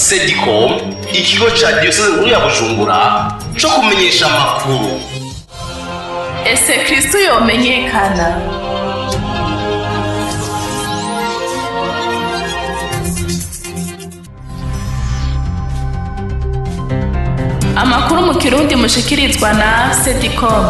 Sedicom, ikigo ca Diocese nkuru ya Bujumbura co kumenyesha amakuru. Ese Kristo yomenyekana? Amakuru mu Kirundi mushikirizwa na Sedicom.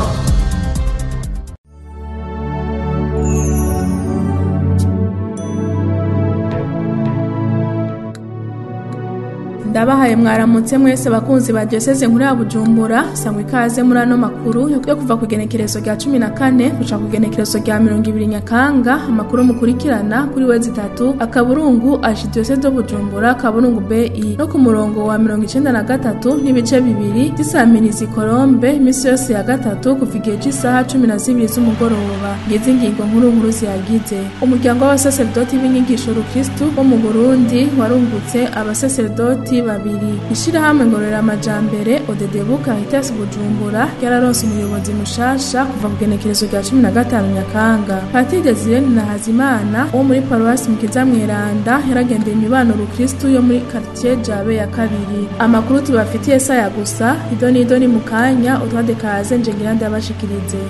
Ndabahaye mwaramutse mwese bakunzi ba Diocese nkuru ya Bujumbura, sangwe ikaze muri ano makuru yo kuva ku genekerezo rya 14 guca ku genekerezo rya 20 Nyakanga. Amakuru mukurikirana kuri wezi 3 akaburungu Diocese do Bujumbura kaburungu BI no ku murongo wa 93 n'ibice bibiri disamirizi Kolombe imisi yose ya gatatu kuva igihe cy'isaha 12 z'umugoroba. Ngeze ingingo nkuru ziyagize. Umuryango w'abasaserdoti b'inyigisho Rukristo bo mu Burundi warungutse abasaserdoti babiri. Ishirahamwe ngororera amajambere Odedebu Caritas Bujumbura yararonse umuyobozi mushasha kuva ku genekerezo rya 15 Nyakanga. Patiri Desire Nahazimana wo muri Paroisse Mukiza Mweranda yaragendeye imibano Rukristo yo muri quartier Jabe ya kabiri. Amakuru tubafitiye saya gusa idoni mu kanya utwade kaze nje ngirande abashikirize.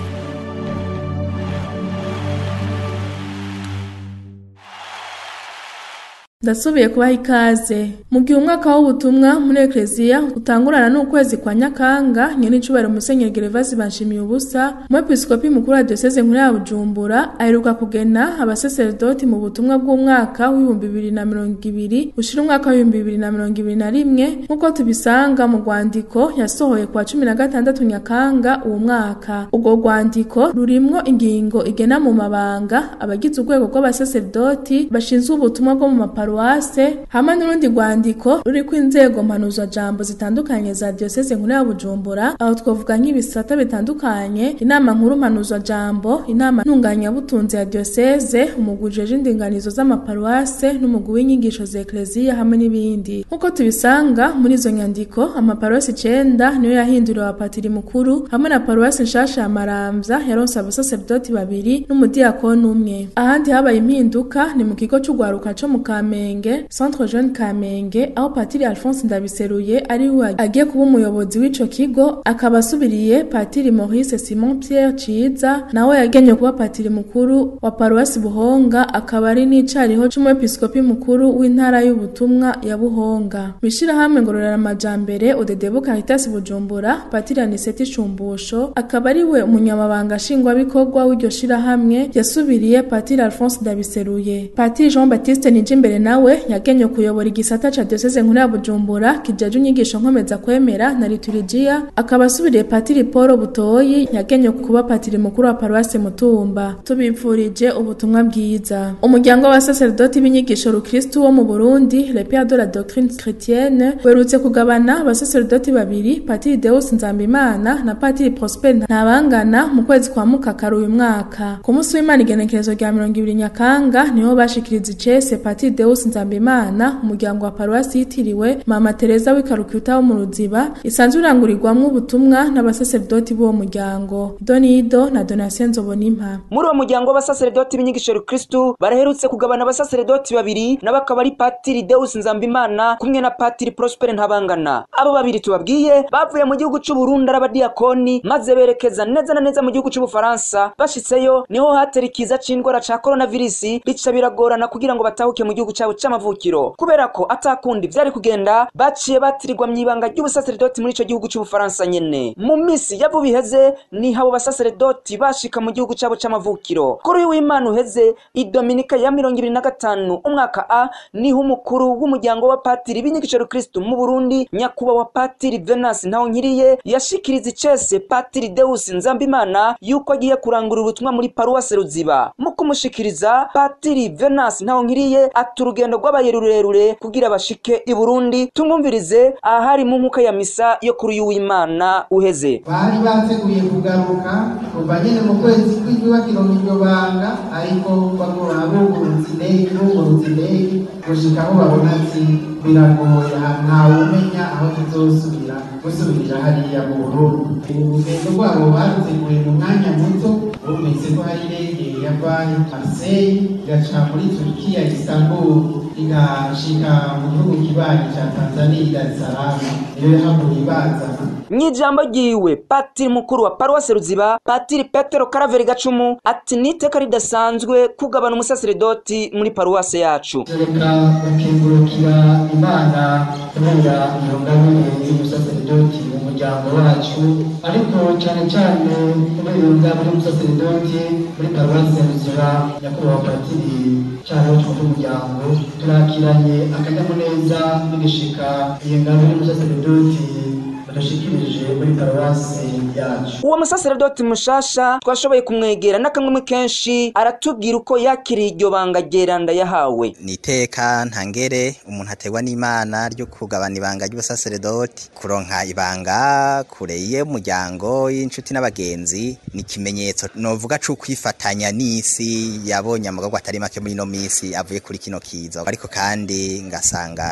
Ndasubiye kubaha ikaze. Mu gihe umwaka w'ubutumwa muri Ecclesia utangurana n'ukwezi kwa Nyakanga, nyene icubahiro Musenyeri Gervasi Banshimiye ubusa, umwepiskopi mukuru wa Diocese nkuru ya Bujumbura aheruka kugena abasaserdoti mu butumwa bw'umwaka w'2020 ushira umwaka w'2021 nkuko tubisanga mu rwandiko yasohoye kwa 16 Nyakanga uwo mwaka. Ubwo rwandiko rurimwo ingingo igena mu mabanga abagize urwego rw'abasaserdoti bashinzwe ubutumwa bwo mu maparuwase hamwe n'urundi rwandiko ruriko inzego mpanuza jambo zitandukanye za Diocese nkuru ya Bujumbura, aho twavuga nk'ibisata bitandukanye: inama nkuru mpanuza jambo, inama ntunganya butunzi ya Diocese, umugujeje indinganizo z'amaparuwase n'umugwi w'inyigisho za Ecclesia hamwe n'ibindi. Nkuko tubisanga muri izo nyandiko, amaparuwase 9 niyo yahinduriwe abapatiri mukuru hamwe na paruwase nshasha ya Maramvya yaronse abasaserdoti babiri n'umudiakoni umwe. Ahandi habaye impinduka ni mu kigo c'ugwaruka co mu Kamenge, Centre Jeune Kamenge, aho Patiri Alphonse Ndabiseruye ari we agiye kuba umuyobozi w'ico kigo, akaba asubiriye Patiri Maurice Simon Pierre Ciza nawe yagenye kuba patiri mukuru wa Paroisse Buhonga, akaba ari n'icariho c'umwepiskopi mukuru w'intara y'ubutumwa ya Buhonga. Mishirahamwe ngororera amajambere Odedebu Caritas Bujumbura, Patiri Aniseti Shumbusho akaba ari we umunyamabanga nshingwabikorwa w'iryo shirahamwe, yasubiriye Patiri Alphonse Ndabiseruye. Patiri Jean Baptiste Nijimbere nawe yagenye kuyobora igisata ca Diocese nkuru ya Bujumbura kijaje inyigisho nkomeza kwemera na liturgia, akaba asubiriye Patiri Paul Butoyi yagenye kuba patiri mukuru wa Paroisse Mutumba. Tubipfurije ubutumwa bwiza. Umuryango w'abasaserdoti b'inyigisho Rukristo wo mu Burundi, Le Père de la Doctrine Chrétienne, werutse kugabana abasaserdoti babiri, Patiri Deus Nzambimana na Patiri Prosper Ntabangana mu kwezi kwa Mukakaro uyu mwaka. Ku munsi w'Imana igenekerezo rya 20 Nyakanga niho bashikiriza icese Patiri Deus Nzambimana, umuryango wa Paroisse yitiriwe Mama Teresa w'Ikarukuta wo mu Ruziba, isanzwe irangurirwamwo ubutumwa n'abasaserdoti b'uwo muryango. Donido na Donatien Nzobonimpa. Muri uwo muryango w'abasaserdoti b'inyigisho Rukristo baraherutse kugabana abasaserdoti babiri n'abakaba ari Patiri Deus Nzambimana kumwe na Patiri Prosper Ntabangana. Abo babiri tubabwiye bavuye mu gihugu c'u Burundi arabadiakoni maze berekeza neza na neza mu gihugu c'u Bufaransa. Bashitseyo niho haterikiza c'indwara ca coronavirus, bica biragorana kugira ngo batahuke mu gihugu cyabo c'amavukiro. Kubera ko atakundi vyari kugenda, baciye batirirwa mwibanga ry'ubusaserdoti muri ico gihugu c'u Bufaransa nyene. Mu misi yavu biheze ni habo basaserdoti bashika mu gihugu cyabo c'amavukiro. Kuri uyu w'Imana uheze idominika ya 2025 umwaka A niho umukuru w'umuryango wa Patiri b'inyigisho Rukristo mu Burundi nyakubahwa Patiri Venance Ntahonkiriye yashikiriza icese Patiri Deus Nzambimana yuko agiye kurangura ubutumwa muri Paroisse Ruziba. Mu kumushikiriza Patiri Venance Ntahonkiriye aturugendo rw'abaye rurerure kugira bashike i Burundi. Tumwumvirize ahari mu nkuka ya misa yo kuri uyu w'Imana uheze. Bari bateguye kugaruka kuva nyene mu kwezi kw'ibyubakiro mu iryo banga, ariko bagora abugurutse indege gushika aho babona ati biragoye, ntawe umenya aho tuzosubirira hariya mu Burundi. Urugendo rwabo baruteguye mu mwanya muto, bumvise ko hari indege yava Marseille igaca muri Turkiya Istanbul igashika mu gihugu kibanyi ca Tanzania Dar es Salaam iyo yahavuye ibazana. Mw'ijambo ryiwe patiri mukuru wa paruwase Ruziba patiri Petero Karaveri Gacumu ati niteka ridasanzwe kugabana umusaseredoti muri paruwase yacu. Reka bakengurukira Imana kubera iyo ngabire y'umusaseredoti mu muryango wacu, ariko cyane cyane kubera iyo ngabire y'umusaseredoti muri paruwase Ruziba nyakubahwa patiri cyane cy'umuryango turakiranye akanyamuneza n'igishika iyo ngabire y'umusaseredoti badashikirije muri paruwase yacu. Uwo musaseredoti mushasha twashoboye kumwegera n'akamwe kenshi aratubwira uko yakiriye iryo banga geranda yahawe. Niteka ntangere umuntu ategwa n'Imana ryo kugabana ibanga ry'ubusaseredoti, kuronka ibanga kureye umuryango y'incuti n'abagenzi ni kimenyetso novuga cyo kwifatanya n'isi yabonye amagorwa atari make muri no misi avuye kuri kino kizo, ariko kandi ngasanga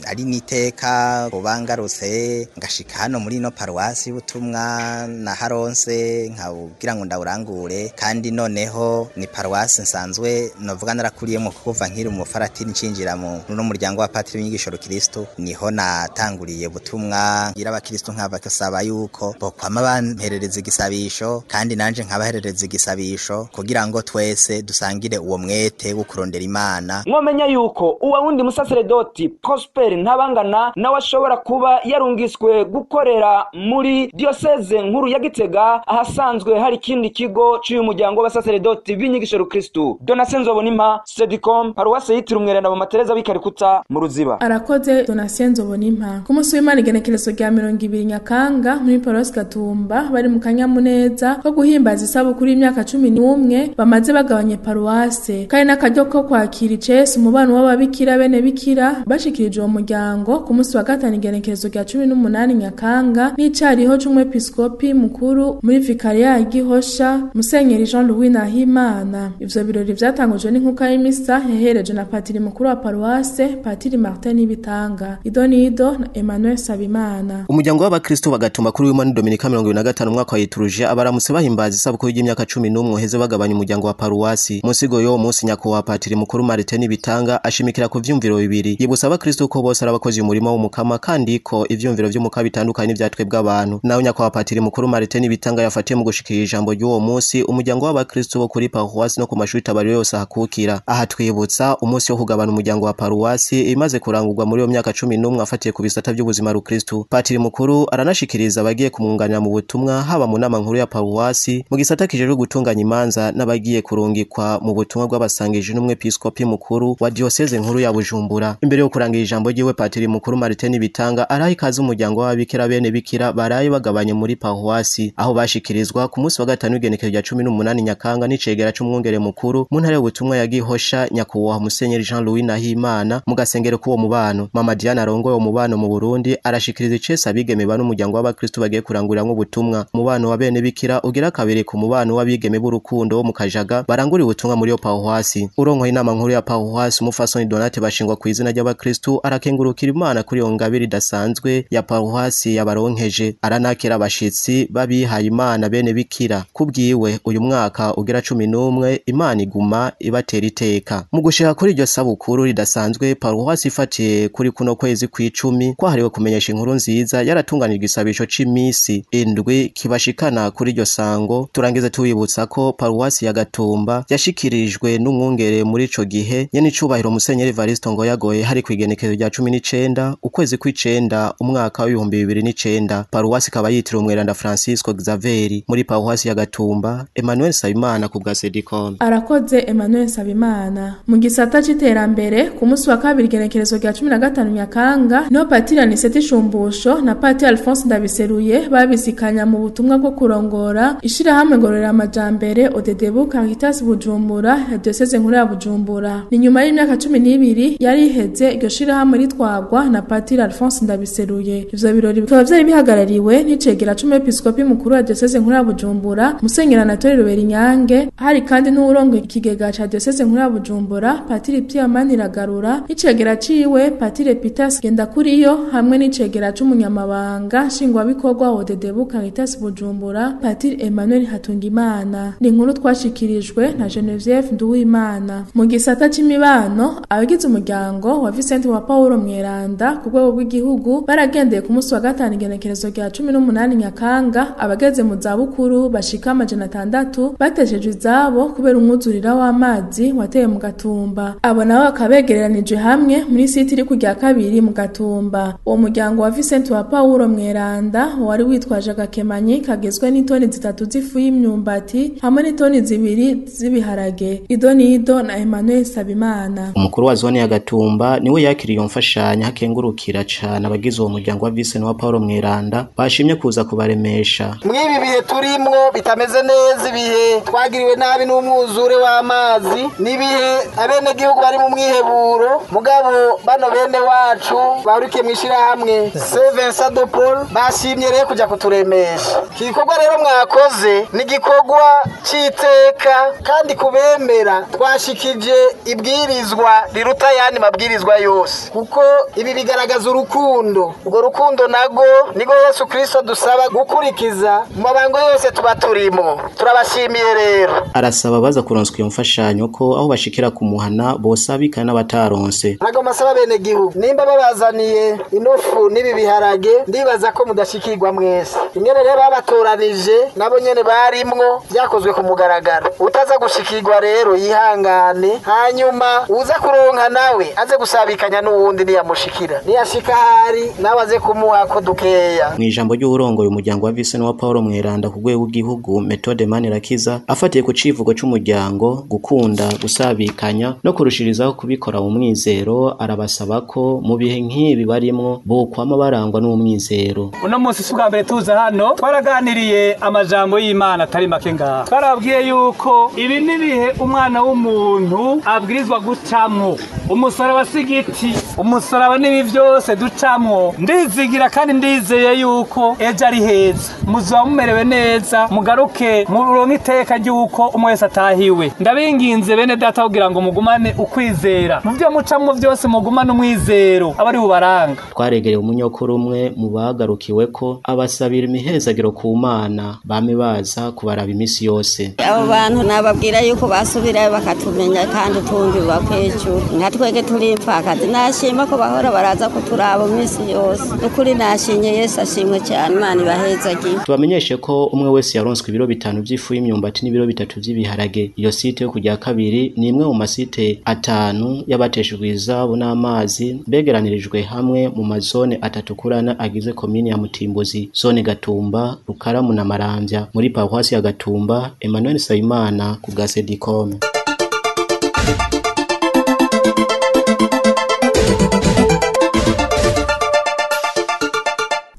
ari niteka kubangarutse ngashika hano muri no paruwasi y'ubutumwa na haronse nkabwira ngo ndawurangure, kandi noneho ni paruwasi nsanzwe novuga narakuriyemo kuva nkiri umufaratiri ncinjira mu no muryango wa patiri w'inyigisho Kristo, niho natanguriye ubutumwa ngira abakristo nkabakasaba yuko bokwama bamperereza igisabisho kandi nanje nkabaherereza igisabisho kugira ngo twese dusangire uwo mwete wo kurondera Imana. Mwomenya yuko uwa wundi musaseredoti Prosper Ntabangana nawe ashobora kuba yarungiswe gukorera muri diocese nkuru ya Gitega ahasanzwe hari ikindi kigo cy'uyu muryango w'abasaseredoti b'inyigisho Kristo. Donatien Nzobonimpa, Sedicom, paruwase yitiriwe Umweranda mu Matereza b'ikarikuta mu Ruziba. Arakoze Donatien Nzobonimpa. Ku munsi w'Imana igenekerezo rya 20 Nyakanga muri paruwase Gatumba bari mu kanyamuneza ko guhimbaza isabukuru y'imyaka 11 bamaze bagabanye paruwase, kandi n'akaryo ko kwakira icese umubano w'ababikira bene bikira bashikirije uwo muryango ku munsi wa gatanu igenekerezo rya 18 Nyakanga n'icariho c'umwepiskopi mukuru muri Vikaria ya Gihosha Musenyeri Jean Louis Nahimana. Ivyo birori vyatangujwe n'inkuka y'imisa yahereje na patiri mukuru wa paruwase patiri Martin Bitanga. Idonido na Emmanuel Sabimana. Umuryango w'abakristo bagatuma kuri w'Imana Dominika 25 umwaka wayituruje abaramutse bahimbaza isabukuru y'imyaka 11 heze bagabanya umuryango wa paruwasi. Musigo yo munsi nyakubahwa patiri mukuru Martin Bitanga ashimikira ku vyumviro bibiri yibutsa abakristo ko bose arabakozi umurimo w'umukama kandi ko ivyumviro vy'umuka bitandukanye n'ivyatwe bw'abantu. Naho nyakubahwa patiri mukuru Martin Bitanga yafatiye mu gushikira ijambo ry'uwo munsi umuryango w'abakristo bo kuri paruwasi no ku mashuri tabari yose hakukira. Aha twibutsa umunsi wo kugabana umuryango wa paruwasi imaze kurangurwa muri iyo myaka 11 afatiye ku bisata by'ubuzima rukristo. Patiri mukuru aranashikiriza abagiye kumwunganira mu butumwa haba mu nama nkuru ya paruwasi mu gisata kijejwe gutunganya imanza n'abagiye kurungikwa mu butumwa bw'abasangije n'umwepiskopi mukuru wa diocese nkuru ya Bujumbura. Imbere yo kurangira ijambo ryiwe patiri mukuru Martin Bitanga araha ikaze umuryango w'ababikira bene bikira baraye bagabanye muri paruwasi, aho bashikirizwa ku munsi wa gatanu w'igenekerezo rya 18 Nyakanga n'icegera c'umwungere mukuru mu ntara y'ubutumwa ya Gihosha nyakubahwa Musenyeri Jean Louis Nahimana mu gasengero k'uwo mubano. Mama Diana arongoye uwo mubano mu Burundi arashikiriza icese abigeme bano umuryango w'abakristo bagiye kuranguriramo ubutumwa. Umubano wa bene bikira ugira kabiri ku mubano w'abigeme b'urukundo wo mu Kajaga baranguriye ubutumwa muri yo paruwasi. Urongoye inama nkuru ya paruwasi umufasoni Donate bashingwa ku izina ry'abakristo arakengurukira Imana kuri iyo ngabire idasanzwe ya paruwasi yabaronkeje, aranakira abashitsi babihaye Imana bene bikira. Kubwiwe uyu mwaka ugira 11 Imana iguma ibatera iteka. Mu gushika kuri iryo sabukuru ridasanzwe paruwasi ifatiye kuri kuno kwezi kw'icumi kwahariwe kumenyesha inkuru nziza yaratunganijwe isabisho c'imisi indwi kibashikana kuri iryo sango. Turangize tuwibutsa ko paruwasi ya Gatumba yashikirijwe n'umwungere muri ico gihe nyene icubahiro Musenyeri Evaristo Ngoyagoye hari kwigenekezo rya 19 ukwezi kw'icenda umwaka wa 2009. Paruwasi kaba yitiriwe Umweranda Francisco Xaveri. Muri paruwasi ya Gatumba Emmanuel Sabimana ku bwa Sedicom. Arakoze Emmanuel Sabimana. Mu gisata c'iterambere ku munsi wa kabiri igenekerezo rya 15 Nyakanga no patiri Aniseti Shumbusho na patiri Alphonse Ndabiseruye babisikanya mu butumwa bwo kurongora ishirahamwe ngororera amajambere Odedebu Caritas Bujumbura ya diocese nkuru ya Bujumbura. Ni nyuma y'imyaka 12 yari iheze iryo shirahamwe ritwagwa na patiri Alphonse Ndabiseruye. Ivyo birori bikaba vyari bihagarariwe n'icegera c'umwepiskopi mukuru wa diocese nkuru ya Bujumbura Musenyeri Anatole Ruberinyange, hari kandi n'uwurongoye ikigega ca diocese nkuru ya Bujumbura Patiri Pierre Maniragarura, n'icegera ciwe Patiri Pitas Gendakuriyo, hamwe n'icegera c'umunyamabanga nshingwabikorwa wa Dedebu Caritas Bujumbura Patiri Emmanuel Hatungimana. Ni inkuru twashikirijwe na Genevieve Nduwimana. Mu gisata c'imibano, abagize umuryango wa Vicente wa Paulo Mweranda ku rwego rw'igihugu baragendeye ku munsi wa gatanu igenekerezo rya 18 Nyakanga abageze mu zabukuru bashika 600 bateshejwe izabo kubera umwuzurira w'amazi wateye mu Gatumba. Abo nabo bakabegereranije hamwe muri site iri kujya kabiri mu Gatumba. Uwo muryango wa Vicente wa Paulo Mweranda wari witwaje agakemanyi kagezwe n'itoni 3 z'ifu y'imyumbati hamwe n'itoni 2 z'ibiharage. Idonido na Emmanuel Sabimana. Umukuru wa zone ya Gatumba niwe yakiriye umfashanya hakengurukira cyane abagize uwo muryango wa Vicente wa Paulo Mweranda bashimye kuza kubaremesha. Mwibi bihe turimwo bitameze neza, ibihe twagiriwe nabi n'umwuzure w'amazi, nibihe abene gihugu bari mu mwiheburo, mugabo bano bene wacu barukiye mwishira hamwe Saint Vincent de Paul bashimye rero kuja kuturemesha. Kikorwa rero mwakoze ni gikorwa citeka kandi kubemera twashikije ibwirizwa riruta yani mabwirizwa yose, kuko ibi bigaragaza urukundo. Urwo rukundo nago nigo Yesu Kristo dusaba gukurikiza mu mabango yose tuba turimo. Turabashimiye rero. Arasaba baza kuronswa iyo mfashanyo ko aho bashikira kumuhana bosabika n'abataronse. Nago masaba bene gihugu nimba babazaniye inofu nibi biharage ndibaza ko mudashikirwa mwese. Ingene rero babatoranije nabo nyene barimwo byakozwe ku mugaragaro. Utaza gushikirwa rero yihangane, hanyuma uza kuronka nawe aze gusabikanya n'uwundi niyamushikira. Niyashika hari nawe aze kumuha ko dukeya. Mu ijambo ry'urongoye umuryango wa Vicente wa Paulo Mweranda ku rwego rw'igihugu Methode Manirakiza afatiye ku civugo c'umuryango gukunda gusabikanya no kurushirizaho kubikora mu mwizero, arabasaba ko mu bihe nk'ibi barimwo bokwama barangwa n'umwizero. Uno munsi suka mbere tuza hano twaraganiriye amajambo y'Imana atari make ngaha. Twarabwiye yuko ibi nibihe umwana w'umuntu abwirizwa gucamwo, umusaraba sigiti, umusaraba nibi byose ducamwo. Ndizigira kandi ndizeye yuko ejo ari heza, muzoba mumerewe neza, mugaruke muronke iteka ry'uko umwe wese atahiwe. Ndabinginze bene data kugira ngo mugumane ukwizera, mu byo mucamwo byose mugumane umwizero abari bubaranga. Twaregereye umunyokuru umwe mu bagarukiwe ko abasabira imihezagiro ku Mana bame baza kubaraba imisi yose. Abo bantu nababwira yuko basubirayo bakatumenya kandi tumvira kwecu, nka twege turi impfakazi. Nashima ko bahora baraza kuturaba imisi yose, ukuri nashinye Yesu ashimwe cyane, Imana ibahezagire. Tubamenyeshe ko umwe wese yaronswe ibiro 5 by'ifu y'imyumbati n'ibiro 3 by'ibiharage. Iyo site yo kujya kabiri ni imwe mu masite 5 y'abateshejwe izabo n'amazi begeranirijwe hamwe mu mazone 3 kurana agize komine ya Mutimbuzi, zone Gatumba, Rukaramu na Maramvya muri paroisse ya Gatumba. Emmanuel Sayimana ku bwa Sedicom.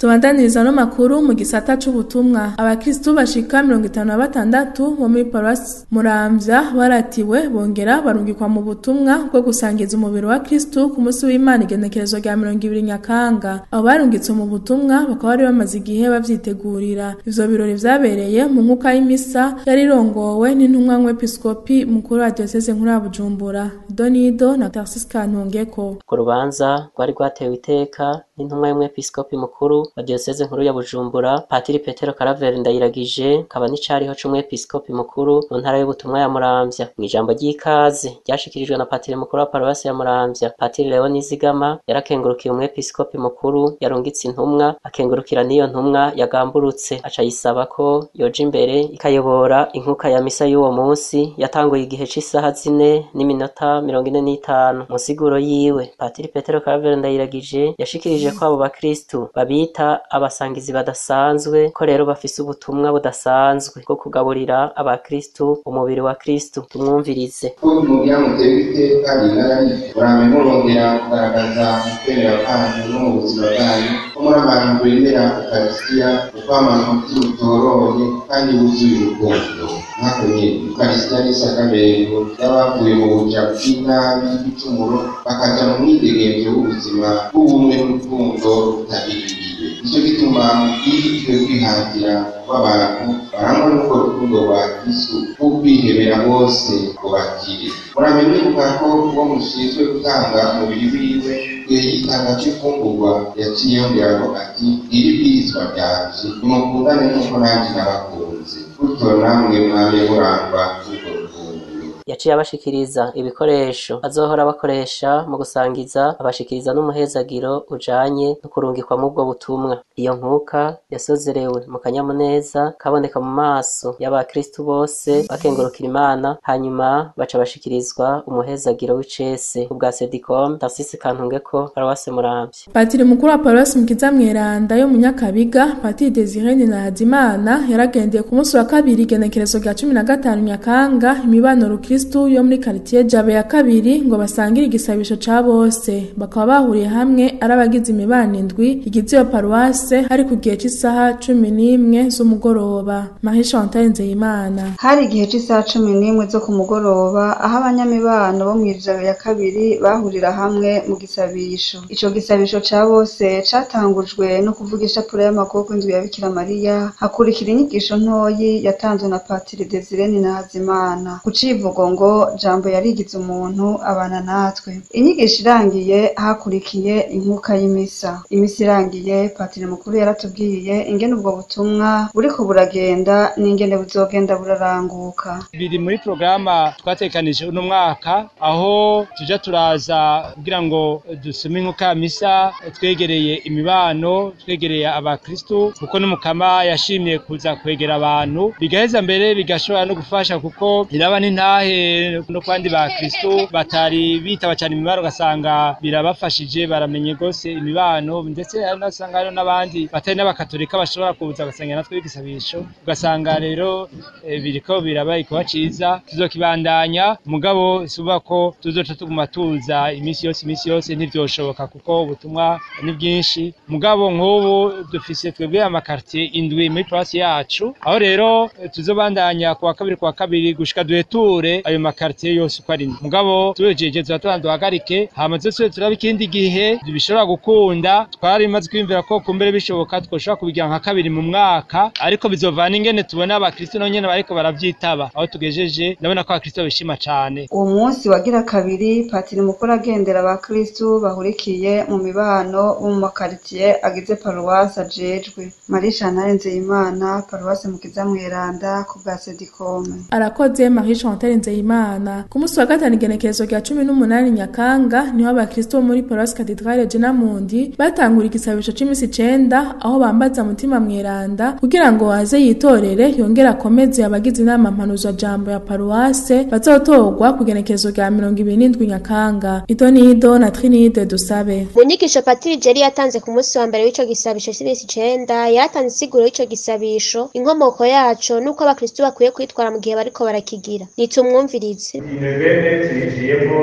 Tubandaniriza no makuru mu gisata c'ubutumwa. Abakristo bashika 56 bo muri Paroisse Muramvya baratiwe bongera barungikwa mu butumwa bwo gusangiza umubiri wa Kristo ku munsi w'Imana igenekerezo rya 20 Nyakanga. Abo barungitse mu butumwa bakaba bari bamaze igihe bavyitegurira. Ivyo birori vyabereye mu nkuka y'imisa yari rongowe n'intumwa y'umwepiskopi mukuru wa diocese nkuru ya Bujumbura Donido na Tarsis Kantongeko. Ku rubanza rwari rwatewe iteka n'intumwa y'umwepiskopi mukuru wa diocese nkuru ya Bujumbura Patiri Petero Karaveri Ndayiragije, kaba n'icariho c'umwepiskopi mukuru mu ntara y'ubutumwa ya Muramvya. Mu ijambo ry'ikaze ryashikirijwe na Patiri mukuru wa Paruwasi ya Muramvya Patiri Leon Nizigama, yarakengurukiye umwepiskopi mukuru yarungitse intumwa, akengurukira n'iyo ntumwa yagamburutse, aca yisaba ko yoja imbere ikayobora inkuka ya misa y'uwo munsi yatanguye igihe c'isaha 4:45. Mu siguro yiwe Patiri Petero Karaveri Ndayiragije yashikirije ko abo bakristu babita abasangizi badasanzwe, ko rero bafise ubutumwa budasanzwe bwo kugaburira abakristu umubiri wa Kristu. Tumwumvirize. Mu byamuteye iteka rinari urame murongera kugaragaza kwemera kwanyu no mu buzima bwanyu ko muri abantu bemera Ukaristiya, ukwamana umutima utoroye kandi wuzuye urukundo. Nkako nyene Ukaristiya ni sakramento y'abavuye mu buja bw'inabi n'ibicumuro bakaja mu mwidegemvyo w'ubuzima bw'ubumwe n'urukundo rutabiriye. nicyo gituma mubwirijwe kwihatira kw'abantu barangwa n'urwo rukundo rwa Kristo rwo kwihebera bose ngo bakire. Murabe mwibuka ko uwo mushinzwe gutanga umubiri wiwe igihe gitanga cy'imfungurwa yaciye yongeraho ati iri bwirizwa ryanje nimukundane nk'uko nanjye nabakunze, gutyo namwe mwabe murangwa n'urwo rukundo. Yaciye abashikiriza ibikoresho azohora bakoresha mu gusangiza, abashikiriza n'umuhezagiro ujanye no kurungikwa mu bwo butumwa. Iyo nkuka yasozerewe mu kanyamuneza kaboneka mu maso y'abakristu bose bakengurukira Imana, hanyuma baca bashikirizwa umuhezagiro w'icese ubwa Sedicom Tarsisi Kantungeko Paruwase Muramvya. Patiri mukuru wa Paruwase Mukiza Mweranda yo mu Nyakabiga, Patiri Desire Nahazimana yaragendeye ku munsi wa kabiri igenekerezo rya 15 Nyakanga imibano Kristu yo muri quartier Jabe ya kabiri ngo basangire igisabisho ca bose. Bakaba bahuriye hamwe arabagize imibano indwi igize yo paruwase hari ku gihe cy'isaha 11 z'umugoroba. Marie Chantal Nzeyimana. Hari igihe cy'isaha 11 zo ku mugoroba aho abanyamibano bo mu Jabe ya kabiri bahurira hamwe mu gisabisho. Ico gisabisho ca bose catangujwe no kuvugisha pura y'amakoko indwi ya Bikira Mariya, hakurikira inyigisho ntoyi yatanzwe na Patiri Desire Nahazimana. Kucivugo ngo jambo yarigize umuntu abana natwe. Inyigisho irangiye hakurikiye inkuka y'imisa. Imisa irangiye Patiri mukuru yaratubwiye ingene ubwo butumwa buriko buragenda n'ingene buzogenda buraranguka. Biri muri programa twatekanije uno mwaka aho tuja turaza kugira ngo dusome inkuka ya misa twegereye imibano, twegereye abakristu kuko n'umukama yashimye kuza kwegera abantu, bigaheza mbere bigashobora no gufasha kuko iraba n'intahe no kwandi ba Kristo batari bitaba cyane imibano, gasanga birabafashije baramenye gose imibano, ndetse nasanga hariho n'abandi batari n'abakatolika bashobora kuza gasanga natwe bigisabisho, ugasanga rero biriko birabaye kuba ciza. Tuzokibandanya mugabo suba ko tuzoca tuguma tuza imisi yose ntivyoshoboka kuko ubutumwa ni bwinshi, mugabo nk'ubu dufise twebwe amakartier indwi muri place yacu, aho rero tuzobandanya kuwa kabiri gushika duheture ayo makartier yose uko ari. Mugabo tujeje duhagarike hama zose turaba ikindi gihe bishobora gukunda. Twari maze kwimvira ko kumbere bishoboka twoshobora kubigira nka kabiri mu mwaka, ariko bizovana ingene tubona abakristo nonyene bariko baravyitaba. Aho tugejeje ndabona ko abakristo bishima cane. Uwo munsi wagira kabiri Patiri mukuru agendera abakristo bahurikiye mu mibano mu makartier agize paruwase ajejwe. Marie Chantal Nzeyimana, Paruwase Mukiza Mweranda ku bwa Sedicom. Arakoze Marie Chantal Nzeyimana. Ku munsi wa gatanu igenekerezo rya 18 Nyakanga niho abakristo muri Paruwase Cathedrale Jenamundi batangura igisabisho c'imisi 9 aho bambaza mutima Mweranda kugira ngo waze yitorere yongera akomeze abagize inama mpanuzo jambo ya paruwase bazotorwa ku igenekerezo rya 27 Nyakanga. Idonido na Trinide Dusabe. Mu nyigisho Patiri Jeri yatanze ku munsi wa mbere w'ico gisabisho c'imisi 9 yatanze isiguro y'ico gisabisho, inkomoko yaco nuko abakristo bakwiye kwitwara mu gihe bariko barakigira. Nitumwumvirize. Bene tuyijiyemo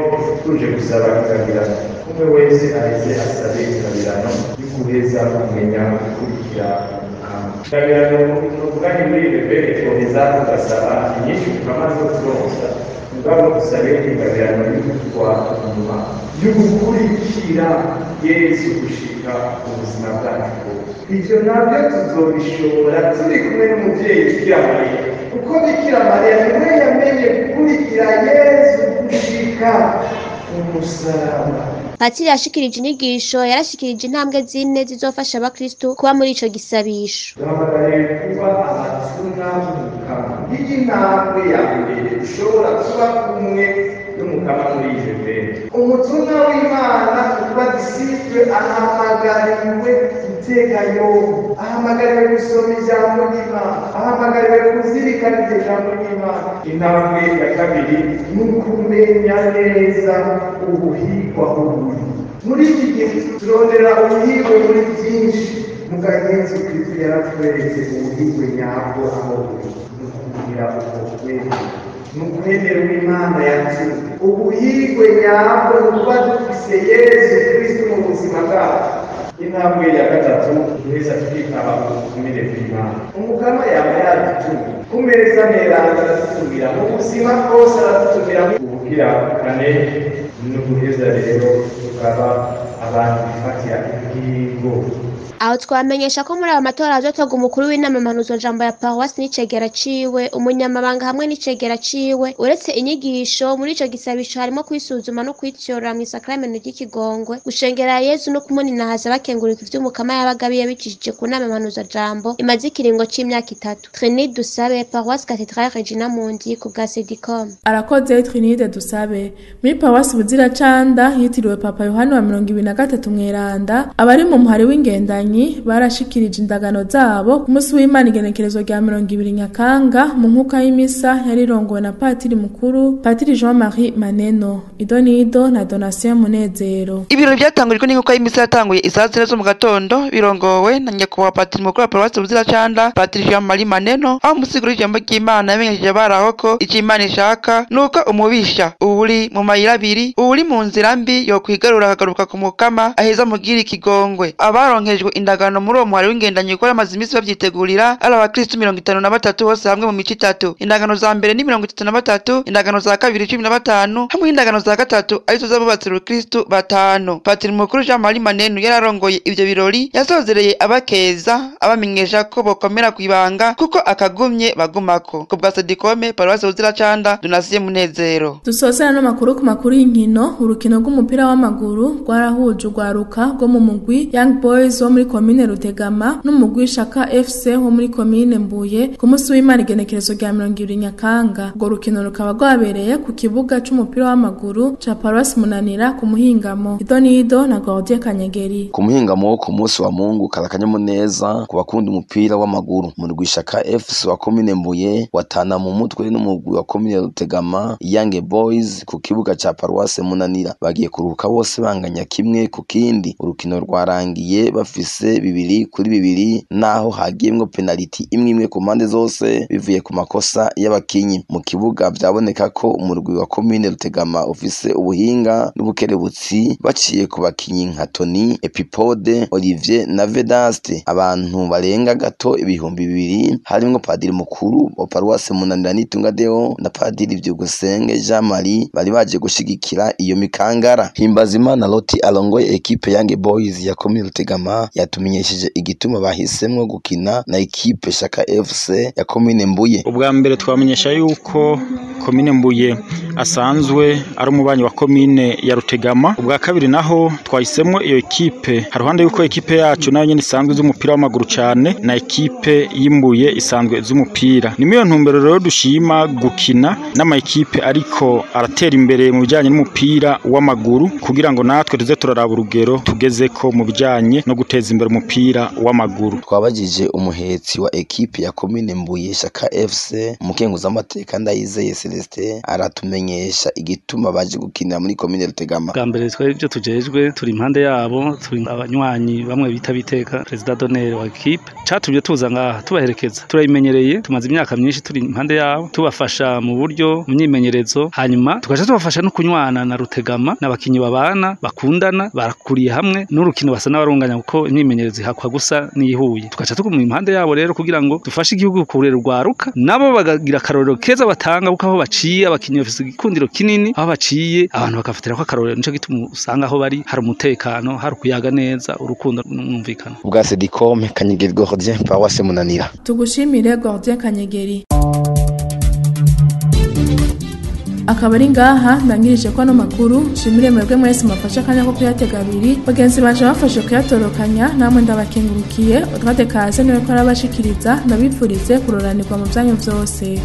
tuje gusaba ikabirano, umwe wese aheze asabe ikabirano y'uguheza kumenya gukurikira ikabirano. Nukuvuga ni muri bene twoheza tugasaba inyinshi tukamaze turonsa, mugabo dusabe ikabirano y'ugutwa inyuma y'ugukurikira Yesu gushika ubuzima bwacu. Ivyo navyo tuzobishobora turi kumwe n'umuvyeyi Bikira Mariya, kuko Bikira Mariya niwe yamenye gukurikira Yesu gushika umusaraba. Patiri yashikirije inyigisho, yarashikirije intambwe zine zizofasha abakristo kuba muri ico gisabisho. Duhamagariye kuba abatumwa b'umukama. Iyi ntambwe ya mbere ushobora kuba kumwe n'umukama muri ivyo bene. Umutumwa w'Imana kuba disciple ahamagariwe iteka yobu, ahamagariwe gusoma ijambo ry'Imana, ahamagariwe kuzirikana iryo jambo ry'Imana. Intambwe ya kabiri ni ukumenya neza ubuhigwa uburi. Muri iki gihe turondera ubuhigwe muri byinshi, mugabo Yesu Kristo yaratweretse ubuhigwe nyabwo aho buri. Ni ukugira ubwenge, ni ukwemera Imana yatumye. Ubuhigwe nyabwo ni ukuba dufise Yesu Kristo mu buzima bwacu. Intambwe ya gatatu duheza tukitaba ubutumire bw'Imana. Umukama yaba yadutumye ku meza neranda aradutumira mu buzima bwose, aradutumira. Ubugira kane no guheza rero tukaba abantu bifatira ingingo. Aho twamenyesha ko muri aba matora hazotorwa umukuru w'inama mpanuzwajambo ya Paroisse n'icegera ciwe, umunyamabanga hamwe n'icegera ciwe. Uretse inyigisho muri ico gisabisho harimo kwisuzuma no kwityorora mu isakramento ry'ikigongwe, gushengera Yezu no kumuninahaza bakengurika ivy'umukama yabagabiye bicishije ku nama mpanuzwajambo imaze ikiringo c'imyaka 3. Trinide Dusabe, Paroisse Cathedrale Regina Mundi ku bwa Sedicom. Arakoze Trinide Dusabe. Muri Paroisse Buziracanda yitiriwe Papa Yohani wa 23 Mweranda, abari mu muhari w'ingendanye barashikirije indagano zabo ku munsi w'Imana igenekerezo rya 20 Nyakanga mu nkuka y'imisa yarirongowe na Patiri mukuru Patiri Jean-Marie Maneno. Idonido na Donatien Munezero. Ibiro byatangujwe n'inkuka y'imisa yatanguye isaa 3 zo mu gatondo birongowe na nyakubahwa Patiri mukuru wa Paroisse Buziracanda Patiri Jean-Marie Maneno, aho musiguro y'ijambo ry'Imana yamenyesheje baraho ko icyo Imana ishaka nuko umubisha uri mu mayira abiri, uri mu nzira mbi yo kwigarura akagaruka ku mukama aheza mugira ikigongwe. Abaronkejwe indagano muri uwo muhari w'ingendanye uko amaze iminsi babyitegurira ari abakristo 53 bose hamwe mu mico 3. Indagano za mbere ni 33, indagano za kabiri 15 hamwe n'indagano za gatatu arizo z'abubatsi Kristo 5. Patiri mukuru Jean-Marie Maneno yararongoye ibyo birori, yasozereye abakeza abamenyesha ko bokomera kwibanga kuko akagumye bagumako. Ku bwa Sedicome, Paroisse Buziracanda, Donatien Munezero. Dusozera no makuru ku makuru y'inkino. Urukino rw'umupira w'amaguru rwarahuje urwaruka rwo mu mugwi Young Boys wo muri komine Rutegama n'umugwi Shaka FC wo muri komine Mbuye ku munsi w'Imana igenekerezo rya 20 Nyakanga. Urwo rukino rukaba rwabereye ku kibuga c'umupira w'amaguru ca Paroisse Munanira ku muhingamo. Idonido na Gordien Kanyegeri. Ku muhingamo ku munsi wa Mungu karakanyamuneza ku bakunda umupira w'amaguru mu rugwi Shaka FC wa komine Mbuye watana mu mutwe n'umugwi wa komine Rutegama Young Boys ku kibuga ca Paroisse Munanira. Bagiye kuruhuka bose banganya kimwe ku kindi. Urukino rwarangiye bafise 2-2 naho hagiyemwo penalty imwe ku mpande zose bivuye ku makosa y'abakinyi. Mu kibuga byaboneka ko umurwi wa komine Rutegama ufise ubuhinga n'ubukerebutsi baciye ku bakinyi nka Tony, Epipode, Olivier na Vedaste. Abantu barenga gato 2,000 harimwo Padiri mukuru wa Paroisse Munanira Nitunga Deo na Padiri Vyugusenge Jean Marie bari baje gushigikira iyo mikangara. Himbazimana Loti alongoye ekipe Young Boys ya komine Rutegama yatumenyesheje igituma bahisemwo gukina na ekipe Shaka FC ya komine Mbuye. Ubwa mbere twamenyesha yuko komine Mbuye asanzwe ari umubanyi wa komine ya Rutegama. Ubwa kabiri naho twahisemwo iyo ekipe haruhande yuko ekipe yacu nayo nyene isanzwe z'umupira w'amaguru cyane na ekipe y'Imbuye isanzwe z'umupira. Ni miyo ntumbero rero dushima gukina n'ama ekipe ariko aratera imbere mu bijanye n'umupira w'amaguru kugira ngo natwe tuze turaraba urugero tugeze ko mu bijanye no guteza imbere umupira w'amaguru. Twabajije umuhetsi wa ekipe ya komine Mbuye Shaka FC umukenguza amateka Ndayizeye Celestin aratumenyesha igituma baje gukinira muri komine Rutegama. Bwa mbere twe ibyo tujejwe turi impande yabo, turi abanywanyi bamwe bita biteka president d'honneur wa ekipe catumye tuza ngaha tubaherekeza. Turayimenyereye, tumaze imyaka myinshi turi impande yabo tubafasha mu buryo myimenyerezo, hanyuma tukaje tubafasha no kunywana na Rutegama n'abakinyi babana bakundana barakuriye hamwe n'urukino basa n'abarunganya kuko imyimenyerezo hakwa gusa nihuye. Tukaca tuguma impande yabo rero kugira ngo dufashe igihugu kurera rwaruka nabo bagagira karorero keza batanga kuko aho baciye abakinyi bafise igikundiro kinini, aho baciye abantu bakafatira ko karorero nico gituma usanga aho bari hari umutekano, hari kuyaga neza, urukundo n'umvikana. Ubwa Sedicome Kanyegeri Gordien Paroisse Munanira. Tugushimire Gordien Kanyegeri. Akaba ari ngaha ndangirije ko ano makuru. Nshimire mwebwe mwese mafasha kanya ko kuyatega abiri bagenzi banje bafashe kuyatorokanya, namwe ndabakengurukiye. Utwate kaze niwe ko arabashikiriza, ndabipfurize kuroranirwa mu byanyu byose.